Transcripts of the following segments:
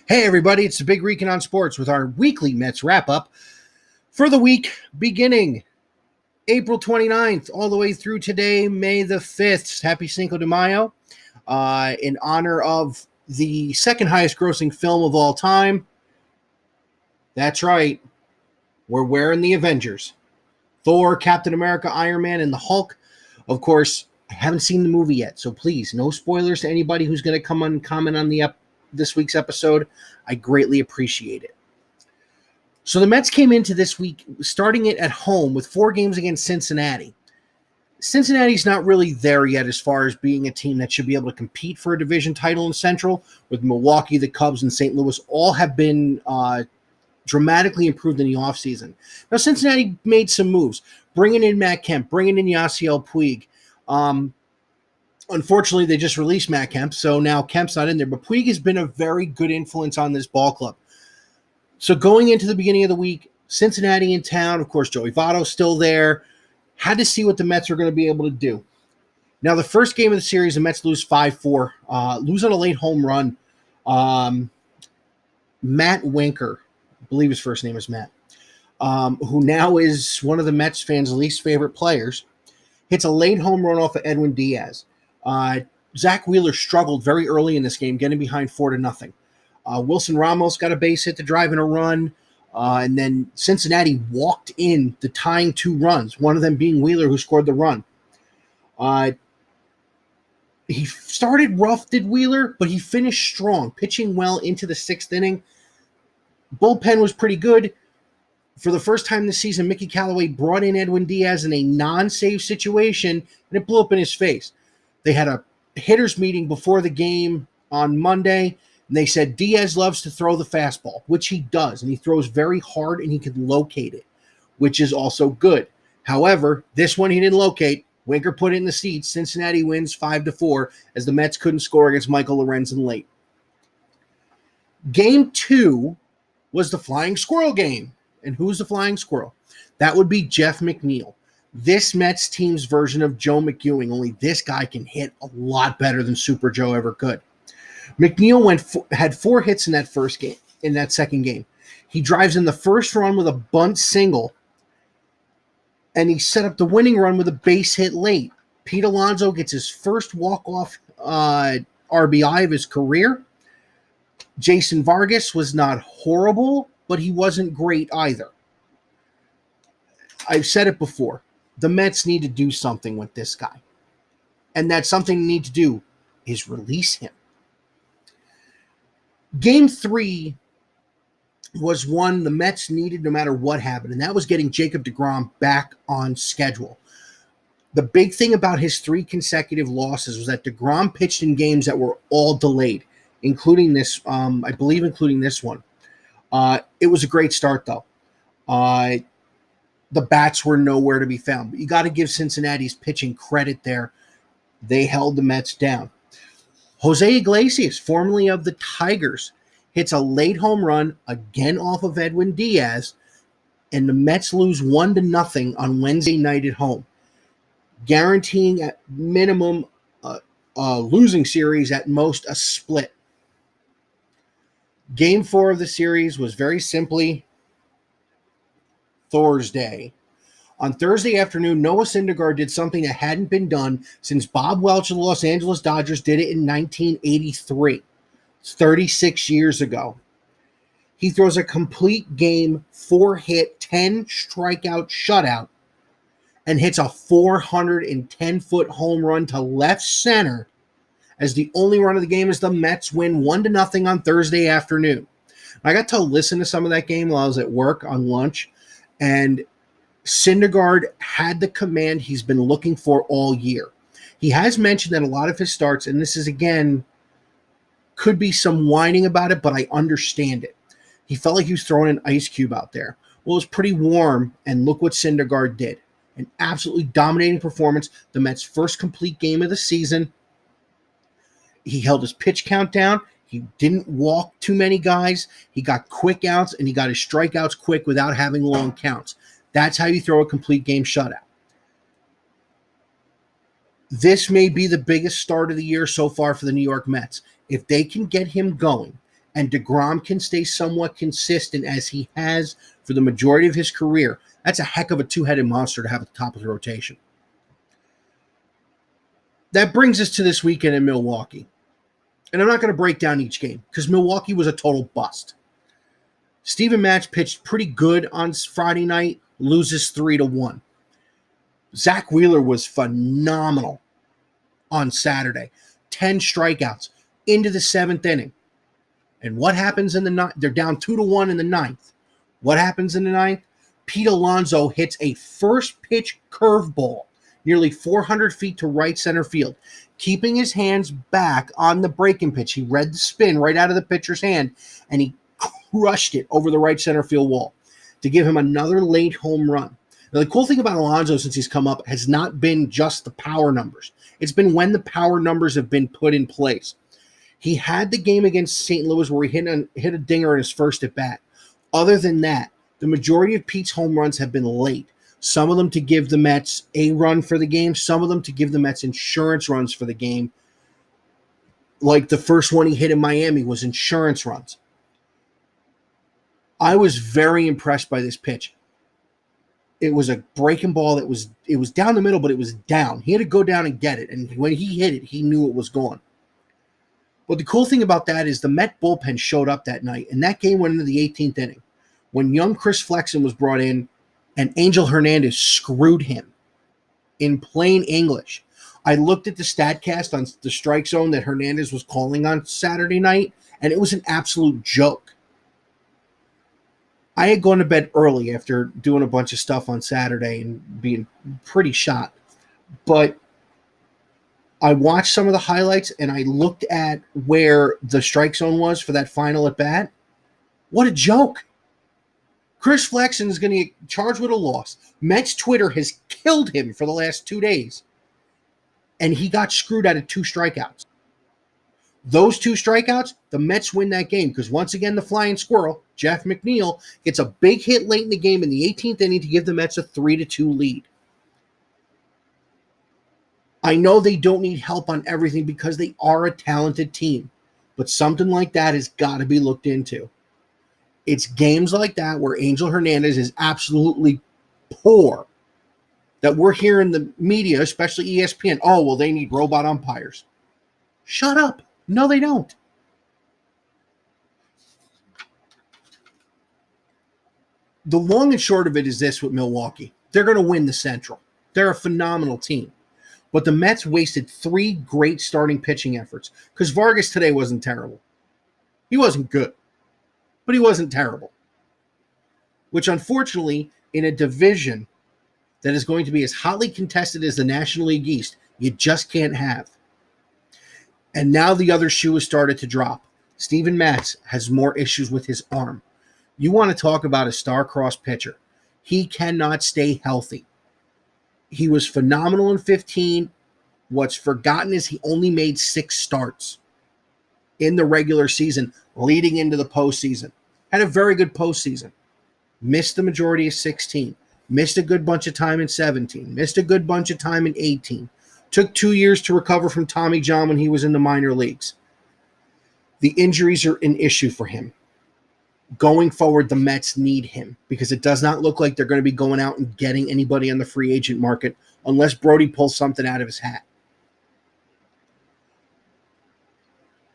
Hey everybody, it's the Big Recon on Sports with our weekly Mets wrap-up for the week beginning April 29th all the way through today, May the 5th. Happy Cinco de Mayo in honor of the second highest grossing film of all time. That's right, we're wearing the Avengers. Thor, Captain America, Iron Man, and the Hulk. Of course, I haven't seen the movie yet, so please, no spoilers to anybody who's going to come on and comment on this week's episode. I greatly appreciate it. So the Mets came into this week starting it at home with 4 games against Cincinnati. Cincinnati's not really there yet as far as being a team that should be able to compete for a division title in Central, with Milwaukee, the Cubs, and St. Louis all have been dramatically improved in the offseason. Now, Cincinnati made some moves, bringing in Matt Kemp, bringing in Yasiel Puig. Unfortunately, they just released Matt Kemp, so now Kemp's not in there. But Puig has been a very good influence on this ball club. So going into the beginning of the week, Cincinnati in town, of course, Joey Votto's still there. Had to see what the Mets are going to be able to do. Now, the first game of the series, the Mets lose 5-4, lose on a late home run. Matt Winker, I believe his first name is Matt, who now is one of the Mets fans' least favorite players, hits a late home run off of Edwin Diaz. Zach Wheeler struggled very early in this game, getting behind 4-0. Wilson Ramos got a base hit to drive in a run, and then Cincinnati walked in the tying 2 runs, one of them being Wheeler, who scored the run. He started rough, did Wheeler, but he finished strong, pitching well into the 6th inning. Bullpen was pretty good. For the first time this season, Mickey Callaway brought in Edwin Diaz in a non-save situation, and it blew up in his face. They had a hitters meeting before the game on Monday, and they said Diaz loves to throw the fastball, which he does, and he throws very hard, and he can locate it, which is also good. However, this one he didn't locate. Winker put it in the seats. Cincinnati wins 5-4 as the Mets couldn't score against Michael Lorenzen late. Game 2 was the Flying Squirrel game. And who's the Flying Squirrel? That would be Jeff McNeil. This Mets team's version of Joe McEwing, only this guy can hit a lot better than Super Joe ever could. McNeil had 4 hits in that second game. He drives in the first run with a bunt single, and he set up the winning run with a base hit late. Pete Alonso gets his first walk-off RBI of his career. Jason Vargas was not horrible, but he wasn't great either. I've said it before. The Mets need to do something with this guy. And that something they need to do is release him. Game 3 was one the Mets needed no matter what happened, and that was getting Jacob deGrom back on schedule. The big thing about his 3 consecutive losses was that deGrom pitched in games that were all delayed, including this, including this one. It was a great start, though. The bats were nowhere to be found. But you got to give Cincinnati's pitching credit there. They held the Mets down. Jose Iglesias, formerly of the Tigers, hits a late home run, again off of Edwin Diaz, and the Mets lose 1-0 on Wednesday night at home, guaranteeing at minimum a losing series, at most a split. Game 4 of the series was very simply Thursday. On Thursday afternoon, Noah Syndergaard did something that hadn't been done since Bob Welch of the Los Angeles Dodgers did it in 1983. It's 36 years ago. He throws a complete game, 4-hit, 10 strikeout shutout, and hits a 410-foot home run to left center as the only run of the game as the Mets win 1-0 on Thursday afternoon. I got to listen to some of that game while I was at work on lunch, and Syndergaard had the command he's been looking for all year. He has mentioned that a lot of his starts, and this is, again, could be some whining about it, but I understand it. He felt like he was throwing an ice cube out there. Well, it was pretty warm, and look what Syndergaard did. An absolutely dominating performance, the Mets' first complete game of the season. He held his pitch count down. He didn't walk too many guys. He got quick outs, and he got his strikeouts quick without having long counts. That's how you throw a complete game shutout. This may be the biggest start of the year so far for the New York Mets. If they can get him going and DeGrom can stay somewhat consistent as he has for the majority of his career, that's a heck of a two-headed monster to have at the top of the rotation. That brings us to this weekend in Milwaukee. And I'm not going to break down each game because Milwaukee was a total bust. Steven Matz pitched pretty good on Friday night, loses 3-1. Zach Wheeler was phenomenal on Saturday. 10 strikeouts into the 7th inning. And what happens in the ninth? They're down 2-1 in the 9th. What happens in the 9th? Pete Alonso hits a first pitch curveball nearly 400 feet to right center field, keeping his hands back on the breaking pitch. He read the spin right out of the pitcher's hand, and he crushed it over the right center field wall to give him another late home run. Now, the cool thing about Alonso since he's come up has not been just the power numbers. It's been when the power numbers have been put in place. He had the game against St. Louis where he hit a dinger in his first at bat. Other than that, the majority of Pete's home runs have been late. Some of them to give the Mets a run for the game, some of them to give the Mets insurance runs for the game. Like the first one he hit in Miami was insurance runs. I was very impressed by this pitch. It was a breaking ball that was down the middle, but it was down. He had to go down and get it, and when he hit it, he knew it was gone. But the cool thing about that is the Met bullpen showed up that night, and that game went into the 18th inning when young Chris Flexen was brought in, and Angel Hernandez screwed him in plain English. I looked at the StatCast on the Strike Zone that Hernandez was calling on Saturday night, and it was an absolute joke. I had gone to bed early after doing a bunch of stuff on Saturday and being pretty shot. But I watched some of the highlights, and I looked at where the Strike Zone was for that final at bat. What a joke. Chris Flexen is going to get charged with a loss. Mets Twitter has killed him for the last 2 days. And he got screwed out of 2 strikeouts. Those 2 strikeouts, the Mets win that game because once again, the flying squirrel, Jeff McNeil, gets a big hit late in the game in the 18th inning to give the Mets a 3-2 lead. I know they don't need help on everything because they are a talented team, but something like that has got to be looked into. It's games like that where Angel Hernandez is absolutely poor that we're hearing the media, especially ESPN, oh, well, they need robot umpires. Shut up. No, they don't. The long and short of it is this with Milwaukee. They're going to win the Central. They're a phenomenal team. But the Mets wasted 3 great starting pitching efforts because Vargas today wasn't terrible. He wasn't good, but he wasn't terrible. Which, unfortunately, in a division that is going to be as hotly contested as the National League East, you just can't have. And now the other shoe has started to drop. Steven Matz has more issues with his arm. You want to talk about a star-crossed pitcher. He cannot stay healthy. He was phenomenal in 15. What's forgotten is he only made 6 starts in the regular season leading into the postseason. Had a very good postseason. Missed the majority of 16. Missed a good bunch of time in 17. Missed a good bunch of time in 18. Took 2 years to recover from Tommy John when he was in the minor leagues. The injuries are an issue for him. Going forward, the Mets need him because it does not look like they're going to be going out and getting anybody on the free agent market unless Brody pulls something out of his hat.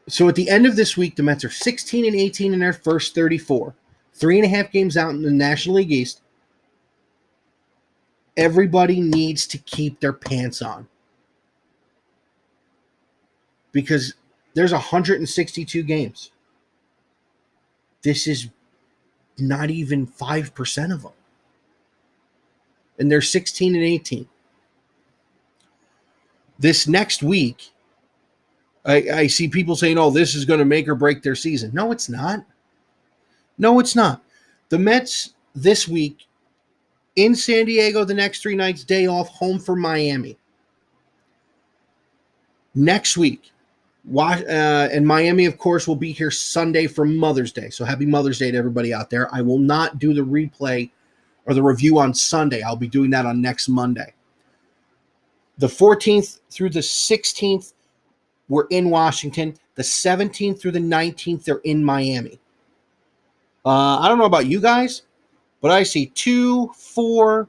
So at the end of this week, the Mets are 16-18 in their first 34. 3.5 games out in the National League East. Everybody needs to keep their pants on because there's 162 games. This is not even 5% of them. And they're 16-18. This next week, I see people saying, oh, this is going to make or break their season. No, it's not. No, it's not. The Mets this week in San Diego the next 3 nights, day off, home for Miami. Next week, and Miami, of course, will be here Sunday for Mother's Day. So happy Mother's Day to everybody out there. I will not do the replay or the review on Sunday. I'll be doing that on next Monday. The 14th through the 16th, we're in Washington. The 17th through the 19th, they're in Miami. I don't know about you guys, but I see 2, 4,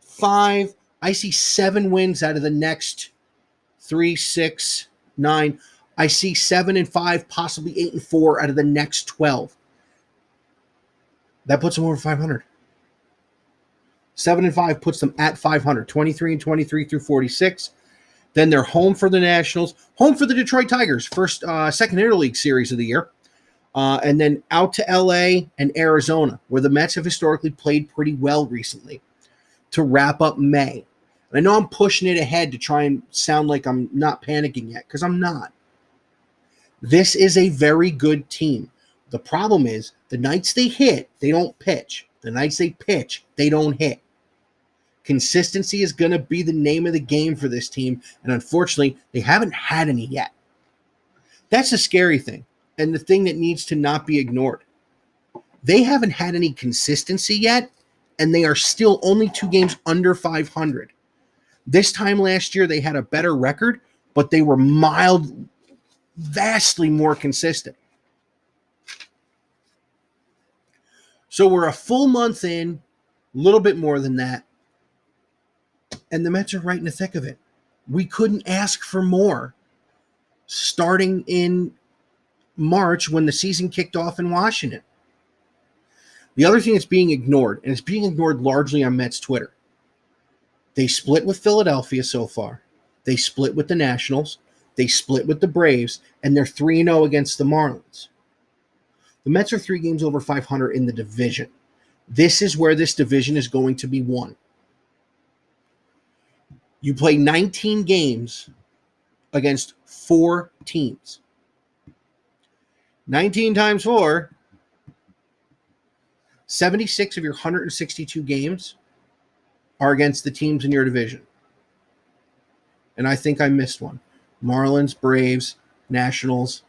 5. I see 7 wins out of the next 3, 6, 9. I see 7 and 5, possibly 8 and 4 out of the next 12. That puts them over 500. 7 and 5 puts them at 500. 23 and 23 through 46. Then they're home for the Nationals, home for the Detroit Tigers, second interleague series of the year. And then out to LA and Arizona, where the Mets have historically played pretty well recently, to wrap up May. And I know I'm pushing it ahead to try and sound like I'm not panicking yet, because I'm not. This is a very good team. The problem is the nights they hit, they don't pitch. The nights they pitch, they don't hit. Consistency is going to be the name of the game for this team, and unfortunately, they haven't had any yet. That's the scary thing, and the thing that needs to not be ignored. They haven't had any consistency yet, and they are still only 2 games under 500. This time last year, they had a better record, but they were vastly more consistent. So we're a full month in, a little bit more than that, and the Mets are right in the thick of it. We couldn't ask for more starting in March when the season kicked off in Washington. The other thing that's being ignored, and it's being ignored largely on Mets Twitter, they split with Philadelphia so far. They split with the Nationals. They split with the Braves, and they're 3-0 against the Marlins. The Mets are 3 games over 500 in the division. This is where this division is going to be won. You play 19 games against 4 teams. 19 times 4, 76 of your 162 games are against the teams in your division. And I think I missed one. Marlins, Braves, Nationals,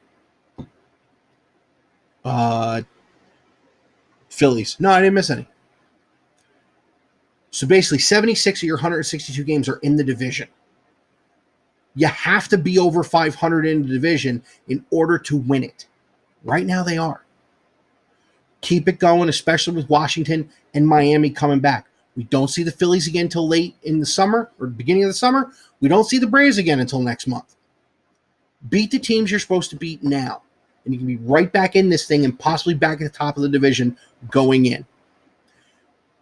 Phillies. No, I didn't miss any. So basically, 76 of your 162 games are in the division. You have to be over 500 in the division in order to win it. Right now, they are. Keep it going, especially with Washington and Miami coming back. We don't see the Phillies again until late in the summer or beginning of the summer. We don't see the Braves again until next month. Beat the teams you're supposed to beat now, and you can be right back in this thing and possibly back at the top of the division going in.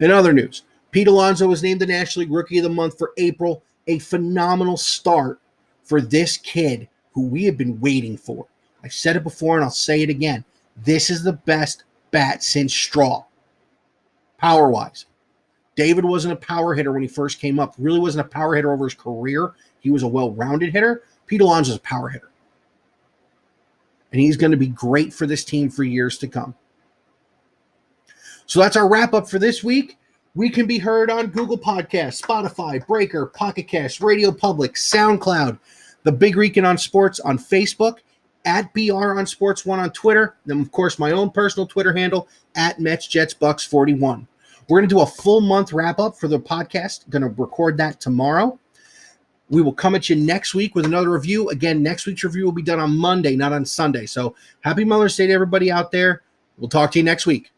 In other news, Pete Alonso was named the National League Rookie of the Month for April. A phenomenal start for this kid who we have been waiting for. I've said it before and I'll say it again. This is the best bat since Straw, power-wise. David wasn't a power hitter when he first came up. Really wasn't a power hitter over his career. He was a well-rounded hitter. Pete Alonso is a power hitter. And he's going to be great for this team for years to come. So that's our wrap-up for this week. We can be heard on Google Podcasts, Spotify, Breaker, Pocket Cast, Radio Public, SoundCloud, The Big Rican on Sports on Facebook, at BR on Sports 1 on Twitter, then, of course, my own personal Twitter handle, at MetsJetsBucks41. We're going to do a full month wrap-up for the podcast. Going to record that tomorrow. We will come at you next week with another review. Again, next week's review will be done on Monday, not on Sunday. So happy Mother's Day to everybody out there. We'll talk to you next week.